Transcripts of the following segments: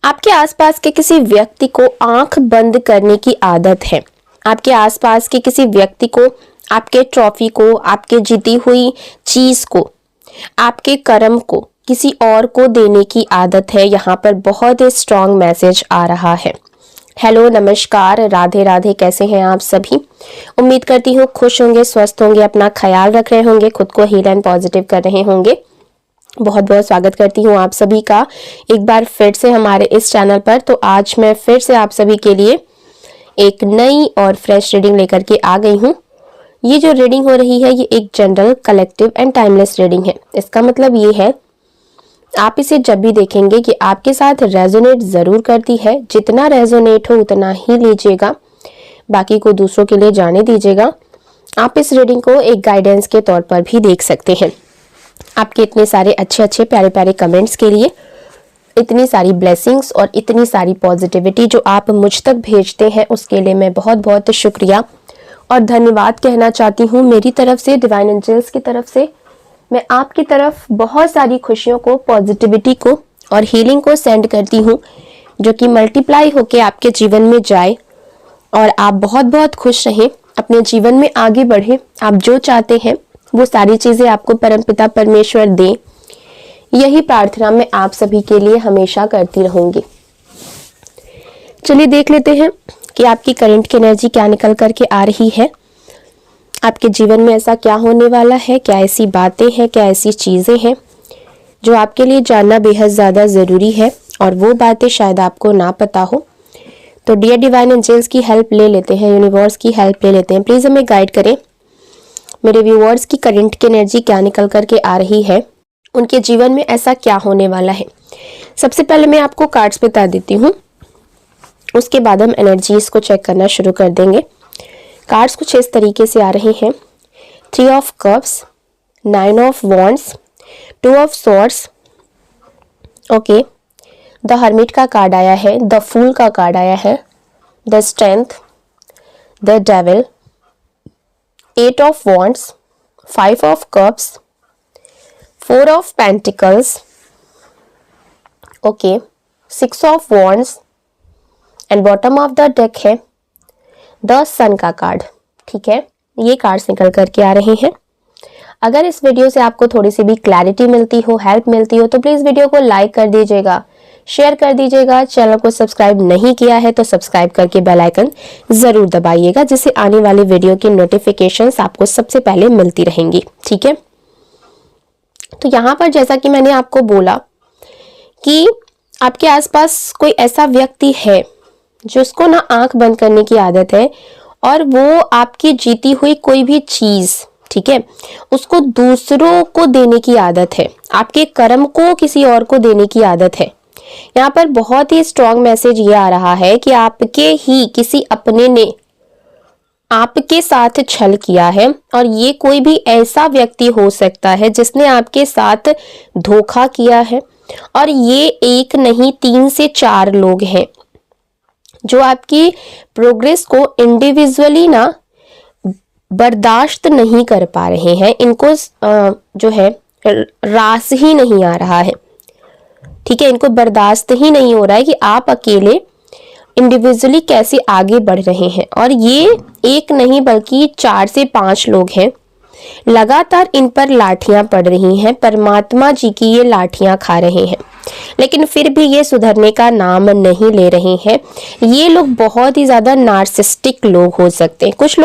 आपके आसपास के किसी व्यक्ति को आंख बंद करने की आदत है। आपके आसपास के किसी व्यक्ति को, आपके ट्रॉफी को, आपके जीती हुई चीज को, आपके कर्म को किसी और को देने की आदत है। यहाँ पर बहुत ही स्ट्रॉन्ग मैसेज आ रहा है। हेलो, नमस्कार, राधे राधे। कैसे हैं आप सभी? उम्मीद करती हूँ खुश होंगे, स्वस्थ होंगे, अपना ख्याल रख रहे होंगे, खुद को हील एंड पॉजिटिव कर रहे होंगे। बहुत बहुत स्वागत करती हूँ आप सभी का एक बार फिर से हमारे इस चैनल पर। तो आज मैं फिर से आप सभी के लिए एक नई और फ्रेश रीडिंग लेकर के आ गई हूँ। ये जो रीडिंग हो रही है ये एक general, collective and timeless reading है। इसका मतलब ये है, आप इसे जब भी देखेंगे कि आपके साथ रेजोनेट जरूर करती है। जितना रेजोनेट हो उतना ही लीजिएगा, बाकी को दूसरों के लिए जाने दीजिएगा। आप इस रीडिंग को एक गाइडेंस के तौर पर भी देख सकते हैं। आपके इतने सारे अच्छे अच्छे प्यारे प्यारे कमेंट्स के लिए, इतनी सारी ब्लेसिंग्स और इतनी सारी पॉजिटिविटी जो आप मुझ तक भेजते हैं, उसके लिए मैं बहुत बहुत शुक्रिया और धन्यवाद कहना चाहती हूँ। मेरी तरफ से, डिवाइन एंजल्स की तरफ से मैं आपकी तरफ बहुत सारी खुशियों को, पॉजिटिविटी को और हीलिंग को सेंड करती हूँ, जो कि मल्टीप्लाई होके आपके जीवन में जाए और आप बहुत बहुत खुश रहें, अपने जीवन में आगे बढ़े। आप जो चाहते हैं वो सारी चीजें आपको परमपिता परमेश्वर दे, यही प्रार्थना मैं आप सभी के लिए हमेशा करती रहूंगी। चलिए देख लेते हैं कि आपकी करंट की एनर्जी क्या निकल करके आ रही है। आपके जीवन में ऐसा क्या होने वाला है, क्या ऐसी बातें हैं, क्या ऐसी चीजें हैं जो आपके लिए जानना बेहद ज्यादा जरूरी है और वो बातें शायद आपको ना पता हो। तो डियर डिवाइन एंजल्स की हेल्प ले लेते हैं, यूनिवर्स की हेल्प ले लेते हैं। प्लीज हमें गाइड करें, मेरे व्यूअर्स की करंट की एनर्जी क्या निकल करके आ रही है, उनके जीवन में ऐसा क्या होने वाला है। सबसे पहले मैं आपको कार्ड्स बता देती हूँ, उसके बाद हम एनर्जीज को चेक करना शुरू कर देंगे। कार्ड्स कुछ इस तरीके से आ रहे हैं। 3 of cups, 9 of wands, 2 of swords, okay, the hermit का कार्ड आया है, द फूल का कार्ड आया है, the strength, the devil, 8 of wands, 5 of cups, 4 of pentacles, okay, 6 of wands and bottom of the deck है the sun का card. ठीक है, ये कार्ड्स निकल करके आ रहे हैं। अगर इस वीडियो से आपको थोड़ी सी भी क्लैरिटी मिलती हो, हेल्प मिलती हो, तो प्लीज वीडियो को लाइक कर दीजिएगा, शेयर कर दीजिएगा। चैनल को सब्सक्राइब नहीं किया है तो सब्सक्राइब करके बेल आइकन जरूर दबाइएगा, जिससे आने वाली वीडियो की नोटिफिकेशंस आपको सबसे पहले मिलती रहेंगी। ठीक है, तो यहाँ पर जैसा कि मैंने आपको बोला कि आपके आसपास कोई ऐसा व्यक्ति है जिसको ना आंख बंद करने की आदत है और वो आपकी जीती हुई कोई भी चीज, ठीक है, उसको दूसरों को देने की आदत है। आपके कर्म को किसी और को देने की आदत है। यहाँ पर बहुत ही स्ट्रॉन्ग मैसेज ये आ रहा है कि आपके ही किसी अपने ने आपके साथ छल किया है और ये कोई भी ऐसा व्यक्ति हो सकता है जिसने आपके साथ धोखा किया है। और ये एक नहीं, 3 से 4 लोग हैं जो आपकी प्रोग्रेस को इंडिविजुअली ना बर्दाश्त नहीं कर पा रहे हैं। इनको जो है रास ही नहीं आ रहा है। ठीक है, इनको बर्दाश्त ही नहीं हो रहा है कि आप अकेले इंडिविजुअली कैसे आगे बढ़ रहे हैं। और ये एक नहीं बल्कि 4 से 5 लोग हैं। लगातार इन पर लाठियां पड़ रही हैं, परमात्मा जी की ये लाठियां खा रहे हैं, लेकिन फिर भी ये सुधरने का नाम नहीं ले रहे हैं। ये लोग बहुत ही ज्यादा नार्सिस्टिक लोग हो सकते हैं। कुछ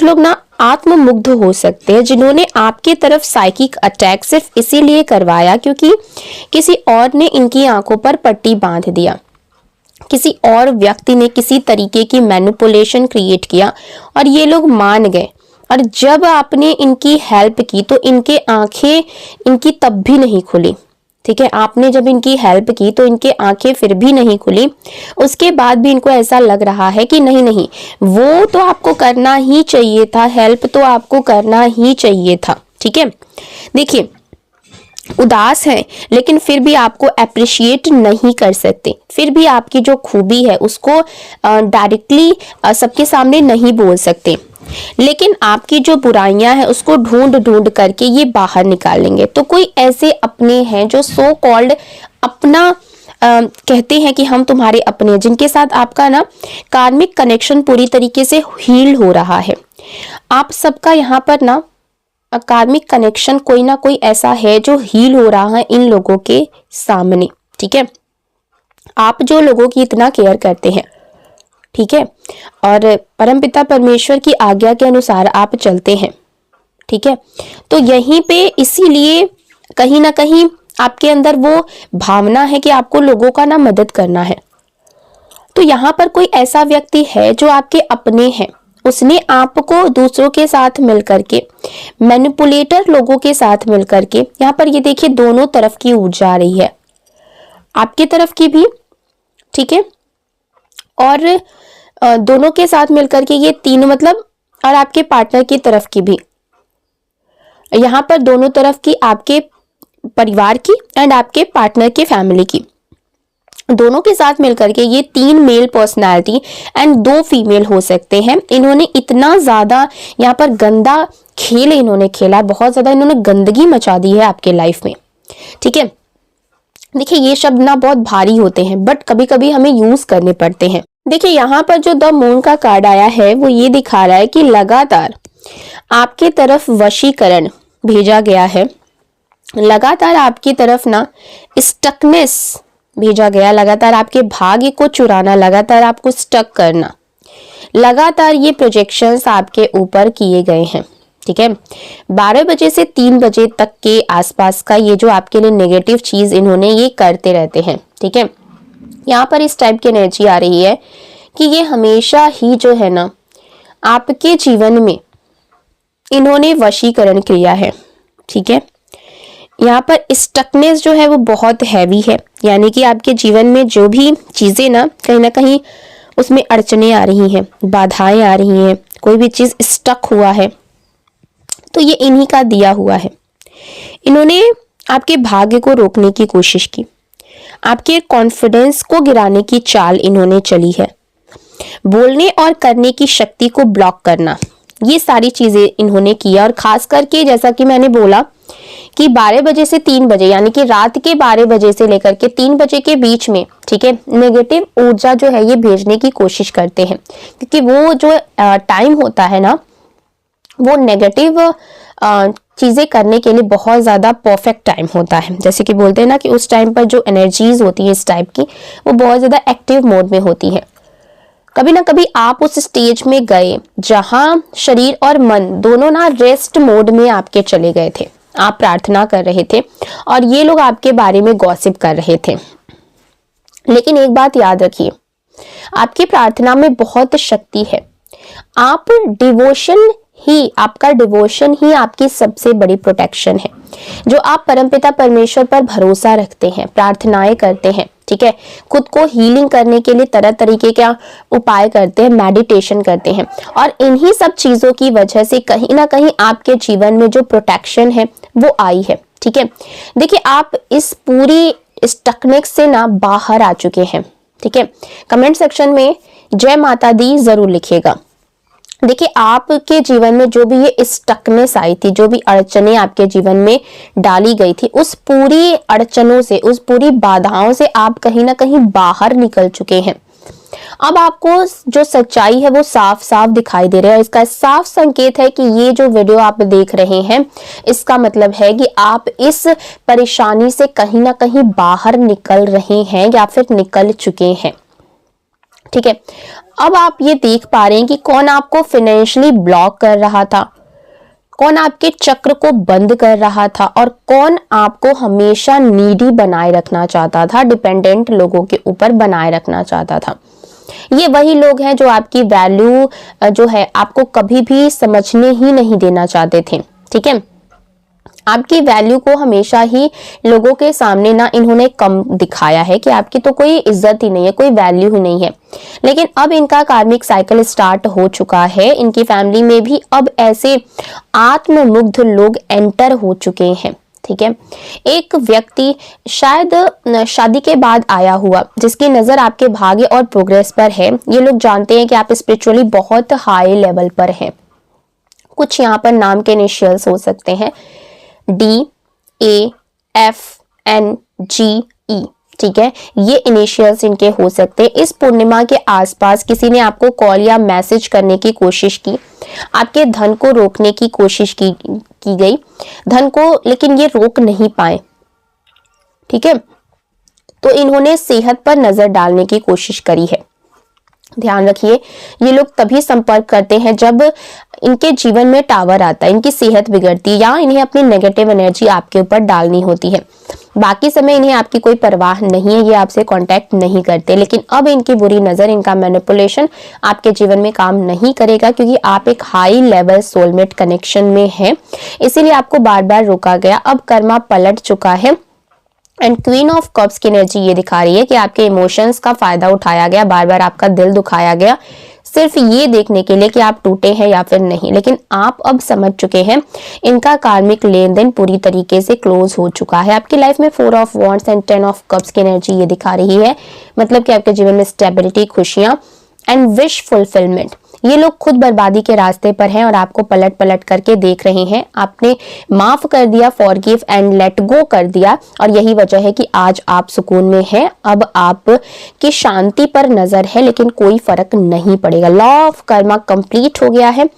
लोग ना आत्ममुग्ध हो सकते हैं, जिन्होंने आपके तरफ साइकिक अटैक सिर्फ इसीलिए करवाया क्योंकि किसी और ने इनकी आंखों पर पट्टी बांध दिया। किसी और व्यक्ति ने किसी तरीके की मैनिपुलेशन क्रिएट किया और ये लोग मान गए। और जब आपने इनकी हेल्प की तो इनके आंखें इनकी तब भी नहीं खुली। ठीक है, आपने जब इनकी हेल्प की तो इनके आंखें फिर भी नहीं खुली। उसके बाद भी इनको ऐसा लग रहा है कि नहीं नहीं, वो तो आपको करना ही चाहिए था, हेल्प तो आपको करना ही चाहिए था। ठीक है, देखिए, उदास है लेकिन फिर भी आपको अप्रिशिएट नहीं कर सकते। फिर भी आपकी जो खूबी है उसको डायरेक्टली सबके सामने नहीं बोल सकते, लेकिन आपकी जो बुराइयां हैं उसको ढूंढ ढूंढ करके ये बाहर निकालेंगे। तो कोई ऐसे अपने हैं जो सो कॉल्ड अपना कहते हैं कि हम तुम्हारे अपने, जिनके साथ आपका ना कार्मिक कनेक्शन पूरी तरीके से हील हो रहा है। आप सबका यहाँ पर ना कार्मिक कनेक्शन कोई ना कोई ऐसा है जो हील हो रहा है इन लोगों के सामने, ठीक है। आप जो लोगों की इतना केयर करते हैं, ठीक है, और परमपिता परमेश्वर की आज्ञा के अनुसार आप चलते हैं, ठीक है, तो यहीं पे इसीलिए कहीं ना कहीं आपके अंदर वो भावना है कि आपको लोगों का ना मदद करना है। तो यहाँ पर कोई ऐसा व्यक्ति है जो आपके अपने हैं, उसने आपको दूसरों के साथ मिलकर के, मैनिपुलेटर लोगों के साथ मिलकर के, यहाँ पर ये देखिए दोनों तरफ की ऊर्जा आ रही है, आपकी तरफ की भी, ठीक है, और दोनों के साथ मिलकर के ये तीन मतलब, और आपके पार्टनर की तरफ की भी, यहाँ पर दोनों तरफ की, आपके परिवार की एंड आपके पार्टनर की फैमिली की, दोनों के साथ मिलकर के ये 3 मेल पर्सनालिटी एंड 2 फीमेल हो सकते हैं। इन्होंने इतना ज्यादा यहाँ पर गंदा खेल इन्होंने खेला, बहुत ज्यादा इन्होंने गंदगी मचा दी है आपके लाइफ में, ठीक है। देखिए ये शब्द ना बहुत भारी होते हैं बट कभी कभी हमें यूज करने पड़ते हैं। देखिए यहाँ पर जो द मून का कार्ड आया है वो ये दिखा रहा है कि लगातार आपके तरफ वशीकरण भेजा गया है, लगातार आपकी तरफ ना स्टकनेस भेजा गया, लगातार आपके भाग्य को चुराना, लगातार आपको स्टक करना, लगातार ये प्रोजेक्शंस आपके ऊपर किए गए हैं, ठीक है। 12 बजे से 3 बजे तक के आसपास का ये जो आपके लिए नेगेटिव चीज इन्होंने ये करते रहते हैं, ठीक है। यहाँ पर इस टाइप की एनर्जी आ रही है कि ये हमेशा ही जो है ना आपके जीवन में इन्होंने वशीकरण किया है, ठीक है। यहाँ पर स्टकनेस जो है वो बहुत हैवी है, यानी कि आपके जीवन में जो भी चीजें ना कहीं उसमें अड़चने आ रही हैं, बाधाएं आ रही हैं, कोई भी चीज स्टक हुआ है तो ये इन्हीं का दिया हुआ है। इन्होंने आपके भाग्य को रोकने की कोशिश की, आपके कॉन्फिडेंस को गिराने की चाल इन्होंने चली है, बोलने और करने की शक्ति को ब्लॉक करना, ये सारी चीजें इन्होंने किया। और खास करके जैसा कि मैंने बोला कि 12 बजे से 3 बजे यानी कि रात के 12 बजे से लेकर के 3 बजे के बीच में, ठीक है, नेगेटिव ऊर्जा जो है ये भेजने की कोशिश करते हैं, क्योंकि वो जो टाइम होता है ना वो नेगेटिव चीजें करने के लिए बहुत ज्यादा परफेक्ट टाइम होता है। जैसे कि बोलते हैं ना कि उस टाइम पर जो एनर्जीज होती है इस टाइप की वो बहुत ज्यादा एक्टिव मोड में होती है। कभी ना कभी आप उस स्टेज में गए जहां शरीर और मन दोनों ना रेस्ट मोड में आपके चले गए थे, आप प्रार्थना कर रहे थे और ये लोग आपके बारे में गॉसिप कर रहे थे। लेकिन एक बात याद रखिए, आपकी प्रार्थना में बहुत शक्ति है, आप आपका डिवोशन ही आपकी सबसे बड़ी प्रोटेक्शन है। जो आप परमपिता परमेश्वर पर भरोसा रखते हैं, प्रार्थनाएं करते हैं, ठीक है, खुद को हीलिंग करने के लिए तरह तरीके के उपाय करते हैं, मेडिटेशन करते हैं, और इन्हीं सब चीजों की वजह से कहीं ना कहीं आपके जीवन में जो प्रोटेक्शन है वो आई है, ठीक है। देखिए आप इस पूरी स्टकनेस से ना बाहर आ चुके हैं, ठीक है। कमेंट सेक्शन में जय माता दी जरूर लिखिएगा। देखिए आपके जीवन में जो भी ये स्टकनेस आई थी, जो भी अड़चने आपके जीवन में डाली गई थी, उस पूरी अड़चनों से, उस पूरी बाधाओं से आप कहीं ना कहीं बाहर निकल चुके हैं। अब आपको जो सच्चाई है वो साफ साफ दिखाई दे रहा है। इसका साफ संकेत है कि ये जो वीडियो आप देख रहे हैं इसका मतलब है कि आप इस परेशानी से कहीं ना कहीं बाहर निकल रहे हैं या फिर निकल चुके हैं, ठीक है। अब आप ये देख पा रहे हैं कि कौन आपको फाइनेंशियली ब्लॉक कर रहा था, कौन आपके चक्र को बंद कर रहा था, और कौन आपको हमेशा नीडी बनाए रखना चाहता था, डिपेंडेंट लोगों के ऊपर बनाए रखना चाहता था। ये वही लोग हैं जो आपकी वैल्यू जो है आपको कभी भी समझने ही नहीं देना चाहते थे, ठीक है। आपकी वैल्यू को हमेशा ही लोगों के सामने ना इन्होंने कम दिखाया है कि आपकी तो कोई इज्जत ही नहीं है, कोई वैल्यू ही नहीं है। लेकिन अब इनका कार्मिक साइकिल स्टार्ट हो चुका है, इनकी फैमिली में भी अब ऐसे आत्ममुग्ध लोग एंटर हो चुके हैं, ठीक है। एक व्यक्ति शायद शादी के बाद आया हुआ जिसकी नजर आपके भाग्य और प्रोग्रेस पर है। ये लोग जानते हैं कि आप स्पिरिचुअली बहुत हाई लेवल पर हैं। कुछ यहाँ पर नाम के इनिशियल्स हो सकते हैं, DAFNGE, ठीक है, ये इनिशियल्स इनके हो सकते हैं। इस पूर्णिमा के आसपास किसी ने आपको कॉल या मैसेज करने की कोशिश की, आपके धन को रोकने की कोशिश की गई, धन को लेकिन ये रोक नहीं पाए, ठीक है। तो इन्होंने सेहत पर नजर डालने की कोशिश करी है। ध्यान रखिए, ये लोग तभी संपर्क करते हैं जब इनके जीवन में टावर आता है, इनकी सेहत बिगड़ती है या इन्हें अपनी नेगेटिव एनर्जी आपके ऊपर डालनी होती है। बाकी समय इन्हें आपकी कोई परवाह नहीं है, ये आपसे कांटेक्ट नहीं करते, लेकिन अब इनकी बुरी नजर, इनका मैनिपुलेशन आपके जीवन में काम नहीं करेगा, क्योंकि आप एक हाई लेवल सोलमेट कनेक्शन में हैं, इसीलिए आपको बार बार रोका गया। अब कर्मा पलट चुका है। एंड क्वीन ऑफ कप्स की एनर्जी ये दिखा रही है कि आपके इमोशंस का फायदा उठाया गया, बार बार आपका दिल दुखाया गया, सिर्फ ये देखने के लिए कि आप टूटे हैं या फिर नहीं। लेकिन आप अब समझ चुके हैं, इनका कार्मिक लेन देन पूरी तरीके से क्लोज हो चुका है। आपकी लाइफ में 4 of wands and 10 of cups की एनर्जी ये दिखा रही है, मतलब कि आपके जीवन में स्टेबिलिटी, खुशियां एंड विश फुलफिलमेंट। ये लोग खुद बर्बादी के रास्ते पर हैं और आपको पलट पलट करके देख रहे हैं। आपने माफ कर दिया, फॉरगिव एंड लेट गो कर दिया, और यही वजह है कि आज आप सुकून में हैं। अब आप की शांति पर नजर है, लेकिन कोई फर्क नहीं पड़ेगा। लॉ ऑफ कर्मा कंप्लीट हो गया है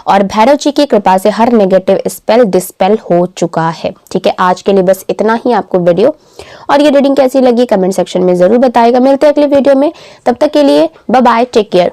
और भैरव जी की कृपा से हर नेगेटिव स्पेल डिस्पेल हो चुका है। ठीक है, आज के लिए बस इतना ही आपको वीडियो, और ये रीडिंग कैसी लगी कमेंट सेक्शन में जरूर बताएगा। मिलते हैं अगले वीडियो में, तब तक के लिए बाय बाय, टेक केयर।